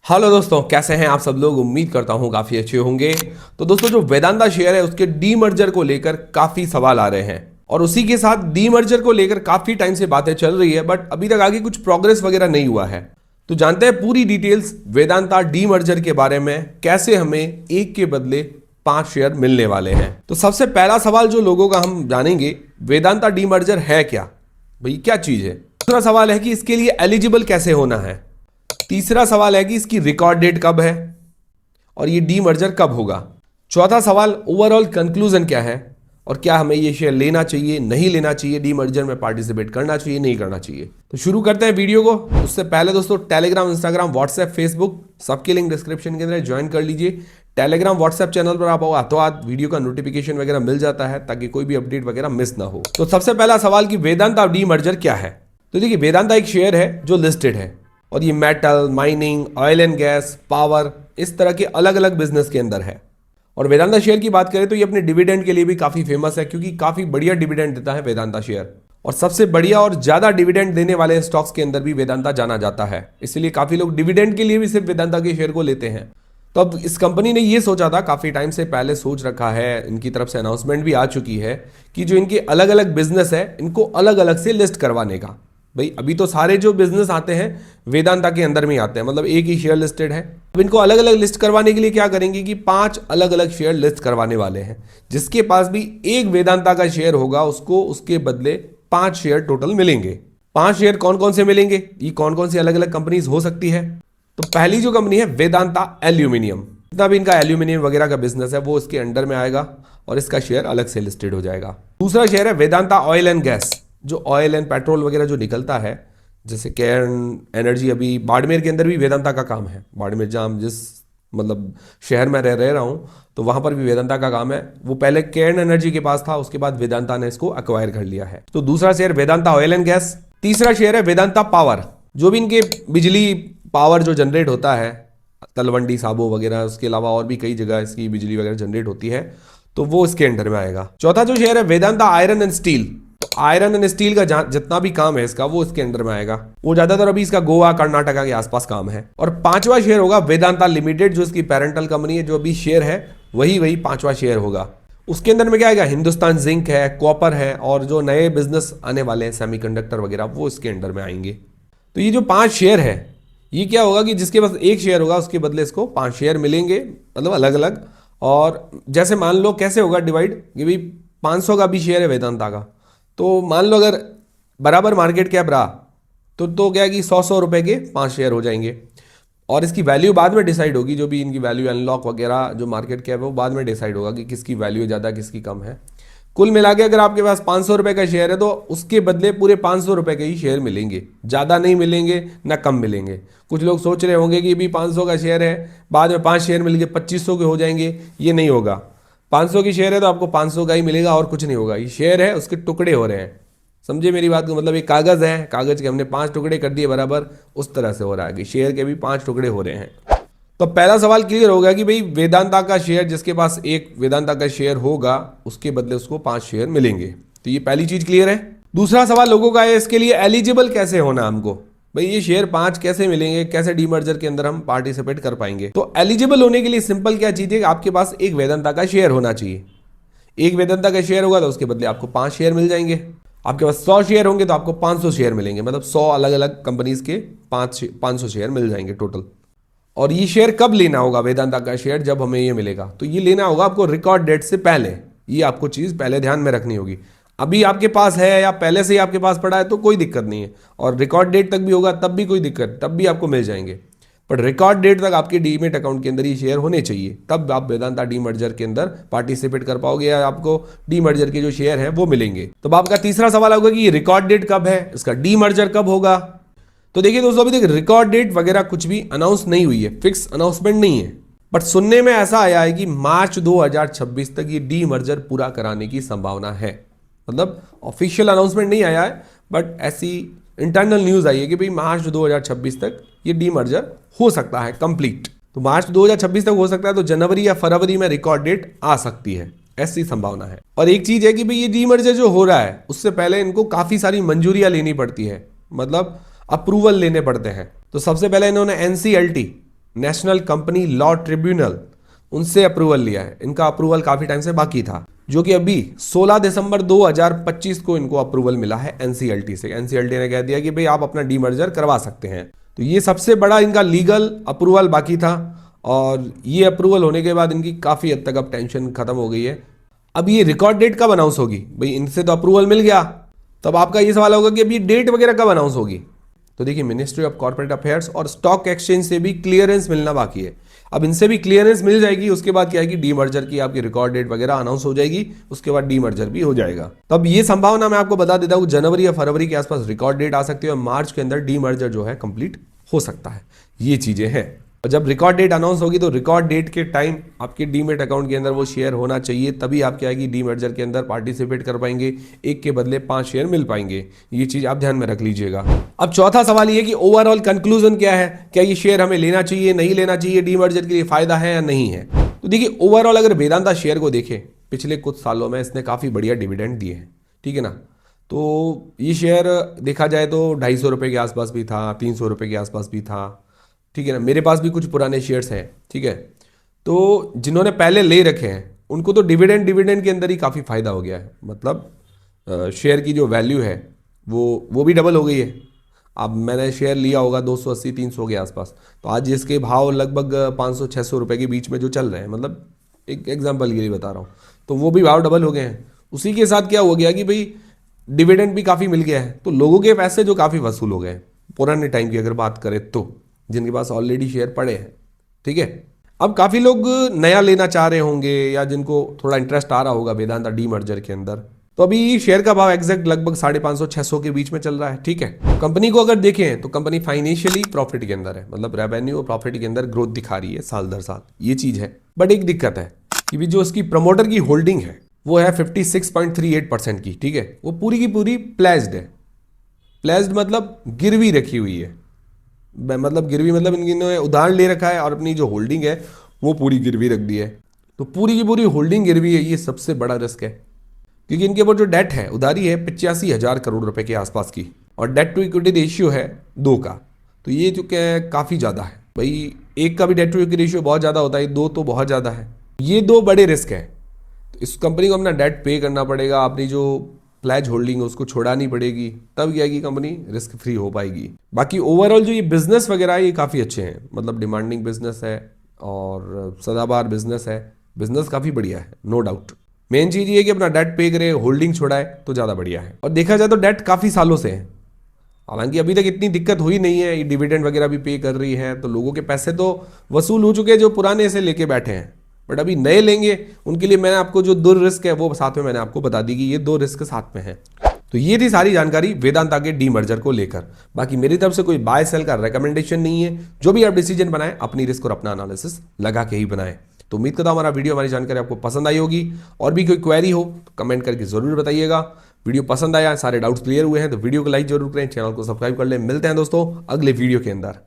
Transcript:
Hello दोस्तों, कैसे हैं आप सब लोग। उम्मीद करता हूं काफी अच्छे होंगे। तो दोस्तों, जो वेदांता शेयर है उसके डीमर्जर को लेकर काफी सवाल आ रहे हैं और उसी के साथ डीमर्जर को लेकर काफी टाइम से बातें चल रही है, बट अभी तक आगे कुछ प्रोग्रेस वगैरह नहीं हुआ है। तो जानते हैं पूरी डिटेल्स वेदांता डीमर्जर के बारे में, कैसे हमें एक के बदले 5 शेयर मिलने वाले हैं। तो सबसे पहला सवाल जो लोगों का हम जानेंगे, वेदांता डीमर्जर है क्या, भाई क्या चीज है। दूसरा सवाल है कि इसके लिए एलिजिबल कैसे होना है। तीसरा सवाल है कि इसकी रिकॉर्ड डेट कब है और ये डीमर्जर कब होगा। चौथा सवाल, ओवरऑल कंक्लूजन क्या है और क्या हमें ये शेयर लेना चाहिए, नहीं लेना चाहिए, डीमर्जर में पार्टिसिपेट करना चाहिए, नहीं करना चाहिए। तो शुरू करते हैं वीडियो को। उससे पहले दोस्तों, टेलीग्राम, इंस्टाग्राम, व्हाट्सएप, फेसबुक सबकी लिंक डिस्क्रिप्शन के अंदर ज्वाइन कर लीजिए। टेलीग्राम, व्हाट्सएप चैनल पर आप हाथों हाथ वीडियो का नोटिफिकेशन वगैरह मिल जाता है ताकि कोई भी अपडेट वगैरह मिस ना हो। तो सबसे पहला सवाल कि वेदांता डीमर्जर क्या है। तो देखिए, वेदांता एक शेयर है जो लिस्टेड है और ये metal, mining, oil and gas, power, इस तरह के अलग अलग बिजनेस के अंदर है। और वेदांता शेयर की बात करें तो ये अपने डिविडेंड के लिए भी काफी फेमस है, क्योंकि काफी बढ़िया डिविडेंड देता है वेदांता शेयर। और सबसे बढ़िया और ज्यादा डिविडेंड देने वाले स्टॉक्स के अंदर भी वेदांता जाना जाता है, इसलिए काफी लोग डिविडेंड के लिए भी सिर्फ वेदांता के शेयर को लेते हैं। तो अब इस कंपनी ने ये सोचा था, काफी टाइम से पहले सोच रखा है, इनकी तरफ से अनाउंसमेंट भी आ चुकी है कि जो इनके अलग अलग बिजनेस है इनको अलग अलग से लिस्ट करवाने का। भाई अभी तो सारे जो बिजनेस आते हैं वेदांता के अंदर में आते हैं, मतलब एक ही शेयर लिस्टेड है। अब इनको अलग अलग लिस्ट करवाने के लिए क्या करेंगे कि 5 अलग अलग शेयर लिस्ट करवाने वाले हैं। जिसके पास भी एक वेदांता का शेयर होगा उसको उसके बदले 5 शेयर टोटल मिलेंगे। 5 शेयर कौन कौन से मिलेंगे, ये कौन कौन सी अलग अलग कंपनीज हो सकती है। तो पहली जो कंपनी है वेदांता एल्यूमिनियम, जितना भी इनका एल्यूमिनियम वगैरह का बिजनेस है वो इसके अंडर में आएगा और इसका शेयर अलग से लिस्टेड हो जाएगा। दूसरा शेयर है वेदांता ऑयल एंड गैस, जो ऑयल एंड पेट्रोल वगैरह जो निकलता है, जैसे केयर्न एनर्जी, अभी बाड़मेर के अंदर भी वेदांता का काम है। बाड़मेर जहाँ जिस मतलब शहर में रह रहा हूँ तो वहाँ पर भी वेदांता का काम है। वो पहले केयर्न एनर्जी के पास था, उसके बाद वेदांता ने इसको अक्वायर कर लिया है। तो दूसरा share Vedanta oil and gas. तीसरा शेयर है वेदांता पावर, जो भी इनके बिजली पावर जो जनरेट होता है, तलवंडी साबो वगैरह, उसके अलावा और भी कई जगह इसकी बिजली वगैरह जनरेट होती है, तो वो इसके अंडर में आएगा। चौथा जो शेयर है वेदांता आयरन एंड स्टील, तो आयरन एंड स्टील का जितना भी काम है इसका वो इसके अंडर में आएगा। वो ज्यादातर अभी इसका गोवा, कर्नाटका के आसपास काम है। और 5वां शेयर होगा वेदांता लिमिटेड, जो इसकी पेरेंटल कंपनी है। जो अभी शेयर है वही 5वां शेयर होगा। उसके अंदर में क्या आएगा, हिंदुस्तान जिंक है, कॉपर है, और जो नए बिजनेस आने वाले हैं सेमीकंडक्टर वगैरह, वो इसके अंडर में आएंगे। तो ये जो 5 शेयर है, ये क्या होगा कि जिसके पास एक शेयर होगा उसके बदले इसको 5 शेयर मिलेंगे, मतलब अलग अलग। और जैसे मान लो कैसे होगा डिवाइड, कि भाई 500 का भी शेयर है वेदांता का, तो मान लो अगर बराबर मार्केट कैप रहा तो क्या है कि 100 रुपए के 5 शेयर हो जाएंगे। और इसकी वैल्यू बाद में डिसाइड होगी, जो भी इनकी वैल्यू अनलॉक वगैरह जो मार्केट कैप है वो बाद में डिसाइड होगा कि किसकी वैल्यू ज़्यादा किसकी कम है। कुल मिला के अगर आपके पास 500 रुपए का शेयर है तो उसके बदले पूरे 500 रुपए के ही शेयर मिलेंगे, ज़्यादा नहीं मिलेंगे ना कम मिलेंगे। कुछ लोग सोच रहे होंगे कि भी 500 का शेयर है, बाद में 5 शेयर मिलेंगे 2500 के हो जाएंगे, ये नहीं होगा। 500 की शेयर है तो आपको 500 का ही मिलेगा और कुछ नहीं होगा। ये शेयर है, उसके टुकड़े हो रहे हैं, समझे मेरी बात को। मतलब ये कागज़ है, कागज़ के हमने 5 टुकड़े कर दिए बराबर, उस तरह से हो रहा है कि शेयर के भी 5 टुकड़े हो रहे हैं। तो पहला सवाल क्लियर होगा कि भाई वेदांता का शेयर, जिसके पास एक वेदांता का शेयर होगा उसके बदले उसको 5 शेयर मिलेंगे। तो ये पहली चीज क्लियर है। दूसरा सवाल लोगों का है, इसके लिए एलिजिबल कैसे होना हमको, भाई ये शेयर 5 कैसे मिलेंगे, कैसे डीमर्जर के अंदर हम पार्टिसिपेट कर पाएंगे। तो एलिजिबल होने के लिए सिंपल क्या चीज है कि आपके पास एक वेदांता का शेयर होना चाहिए। एक वेदांता का शेयर होगा तो उसके बदले आपको 5 शेयर मिल जाएंगे। आपके पास 100 शेयर होंगे तो आपको 500 शेयर मिलेंगे, मतलब 100 अलग अलग कंपनीज के 500 शेयर मिल जाएंगे टोटल। और ये शेयर कब लेना होगा वेदांता का शेयर, जब हमें ये मिलेगा, तो ये लेना होगा आपको रिकॉर्ड डेट से पहले। ये आपको चीज़ पहले ध्यान में रखनी होगी। अभी आपके पास है या पहले से ही आपके पास पड़ा है तो कोई दिक्कत नहीं है, और रिकॉर्ड डेट तक भी होगा तब भी कोई दिक्कत, तब भी आपको मिल जाएंगे। पर रिकॉर्ड डेट तक आपके डीमेट अकाउंट के अंदर ये शेयर होने चाहिए, तब आप वेदांता डीमर्जर के अंदर पार्टिसिपेट कर पाओगे या आपको डीमर्जर के जो शेयर हैं वो मिलेंगे। तो आपका तीसरा सवाल होगा कि ये रिकॉर्ड डेट कब है, इसका डीमर्जर कब होगा। तो देखिए दोस्तों, अभी तक रिकॉर्ड डेट वगैरह कुछ भी अनाउंस नहीं हुई है, फिक्स अनाउंसमेंट नहीं है। बट सुनने में ऐसा आया है कि मार्च 2026 तक ये डीमर्जर पूरा कराने की संभावना है। मतलब ऑफिशियल अनाउंसमेंट नहीं आया है, बट ऐसी इंटरनल न्यूज आई है कि भाई मार्च 2026 तक ये डीमर्जर हो सकता है कंप्लीट। तो मार्च 2026 तक हो सकता है, तो जनवरी या फरवरी में रिकॉर्ड डेट आ सकती है, ऐसी संभावना है। और एक चीज है कि भाई ये डीमर्जर जो हो रहा है उससे पहले इनको काफी सारी मंजूरियां लेनी पड़ती है, मतलब अप्रूवल लेने पड़ते हैं। तो सबसे पहले इन्होंने NCLT national company law tribunal, उनसे अप्रूवल लिया है। इनका अप्रूवल काफी टाइम से बाकी था, जो कि अभी 16 दिसंबर 2025 को इनको अप्रूवल मिला है एनसीएलटी से। एनसीएलटी ने कह दिया कि भाई आप अपना डीमर्जर करवा सकते हैं। तो ये सबसे बड़ा इनका लीगल अप्रूवल बाकी था, और ये अप्रूवल होने के बाद इनकी काफी हद तक अब टेंशन खत्म हो गई है। अब ये रिकॉर्ड डेट कब अनाउंस होगी? भाई इनसे तो अप्रूवल मिल गया, तब आपका ये सवाल होगा कि अभी डेट वगैरह कब अनाउंस होगी। तो देखिए, मिनिस्ट्री ऑफ कॉर्पोरेट अफेयर्स और स्टॉक एक्सचेंज से भी क्लियरेंस मिलना बाकी है। अब इनसे भी क्लियरेंस मिल जाएगी, उसके बाद क्या है कि डीमर्जर की आपकी रिकॉर्ड डेट वगैरह अनाउंस हो जाएगी, उसके बाद डीमर्जर भी हो जाएगा। तब ये संभावना मैं आपको बता देता हूं, जनवरी या फरवरी के आसपास रिकॉर्ड डेट आ सकती है और मार्च के अंदर डीमर्जर जो है कंप्लीट हो सकता है। ये चीजें हैं। और जब रिकॉर्ड डेट अनाउंस होगी तो रिकॉर्ड डेट के टाइम आपके डीमेट अकाउंट के अंदर वो शेयर होना चाहिए, तभी आप क्या है कि डीमर्जर के अंदर पार्टिसिपेट कर पाएंगे। एक के बदले 5 शेयर मिल पाएंगे। ये चीज आप ध्यान में रख लीजिएगा। अब चौथा सवाल ये कि ओवरऑल कंक्लूजन क्या है, क्या ये शेयर हमें लेना चाहिए, नहीं लेना चाहिए, डीमर्जर के लिए फायदा है या नहीं है। तो देखिए, ओवरऑल अगर वेदांता शेयर को देखें, पिछले कुछ सालों में इसने काफी बढ़िया डिविडेंड दिए हैं, ठीक है ना। तो ये शेयर देखा जाए तो 250 रुपये के आसपास भी था, 300 रुपये के आसपास भी था, ठीक है ना। मेरे पास भी कुछ पुराने शेयर्स हैं, ठीक है। तो जिन्होंने पहले ले रखे हैं उनको तो डिविडेंड के अंदर ही काफ़ी फायदा हो गया है। मतलब शेयर की जो वैल्यू है वो भी डबल हो गई है। अब मैंने शेयर लिया होगा 280-300 के आसपास, तो आज इसके भाव लगभग 500-600 रुपये के बीच में जो चल रहे हैं, मतलब एक एग्जाम्पल के लिए बता रहा हूँ, तो वो भी भाव डबल हो गए हैं। उसी के साथ क्या हो गया कि भाई डिविडेंड भी काफ़ी मिल गया है, तो लोगों के पैसे जो काफ़ी वसूल हो गए हैं पुराने टाइम की अगर बात करें तो, जिनके पास ऑलरेडी शेयर पड़े हैं, ठीक है। अब काफ़ी लोग नया लेना चाह रहे होंगे या जिनको थोड़ा इंटरेस्ट आ रहा होगा वेदांता डीमर्जर के अंदर, तो अभी शेयर का भाव एग्जैक्ट लगभग 550-600 के बीच में चल रहा है, ठीक है। कंपनी को अगर देखें तो कंपनी फाइनेंशियली प्रॉफिट के अंदर है, मतलब रेवेन्यू और प्रॉफिट के अंदर ग्रोथ दिखा रही है साल दर साल, ये चीज़ है। बट एक दिक्कत है कि भी जो इसकी प्रमोटर की होल्डिंग है वो है 56.38% की, ठीक है। वो पूरी की पूरी प्लेज्ड है। प्लेज्ड मतलब गिरवी रखी हुई है, मतलब गिरवी मतलब इन्होंने उधार ले रखा है और अपनी जो होल्डिंग है वो पूरी गिरवी रख दी है। तो पूरी की पूरी होल्डिंग गिरवी है, ये सबसे बड़ा रिस्क है, क्योंकि इनके ऊपर जो डेट है, उधारी है 85,000 करोड़ रुपए के आसपास की, और डेट टू इक्विटी रेशियो है 2 का। तो ये जो क्या है काफ़ी ज़्यादा है भाई। 1 का भी डेट टू इक्विटी रेशियो बहुत ज़्यादा होता है, 2 तो बहुत ज़्यादा है। ये 2 बड़े रिस्क है। तो इस कंपनी को अपना डेट पे करना पड़ेगा, अपनी जो प्लेज होल्डिंग है उसको छोड़ानी पड़ेगी, तब क्या है कि कंपनी रिस्क फ्री हो पाएगी। बाकी ओवरऑल जो ये बिजनेस वगैरह है ये काफ़ी अच्छे हैं, मतलब डिमांडिंग बिजनेस है और सदाबहार बिजनेस है, बिजनेस काफ़ी बढ़िया है, नो डाउट। मेन चीज़ ये है कि अपना डेट पे करे, होल्डिंग छोड़ाए तो ज़्यादा बढ़िया है। और देखा जाए तो डेट काफ़ी सालों से है, हालांकि अभी तक इतनी दिक्कत हुई नहीं है, ये डिविडेंड वगैरह भी पे कर रही है, तो लोगों के पैसे तो वसूल हो चुके हैं जो पुराने से लेके बैठे हैं। बट अभी नए लेंगे उनके लिए मैंने आपको जो 2 रिस्क है वो साथ में मैंने आपको बता दी कि ये 2 रिस्क साथ में है। तो ये थी सारी जानकारी वेदांता के डीमर्जर को लेकर। बाकी मेरी तरफ से कोई बाय सेल का रेकमेंडेशन नहीं है, जो भी आप डिसीजन बनाएं अपनी रिस्क और अपना एनालिसिस लगा के ही बनाएं। तो उम्मीद करता हूं हमारा वीडियो, हमारी जानकारी आपको पसंद आई होगी। और भी कोई क्वेरी हो तो कमेंट करके जरूर बताइएगा। वीडियो पसंद आया, सारे डाउट्स क्लियर हुए हैं तो वीडियो को लाइक जरूर करें, चैनल को सब्सक्राइब कर लें। मिलते हैं दोस्तों अगले वीडियो के अंदर।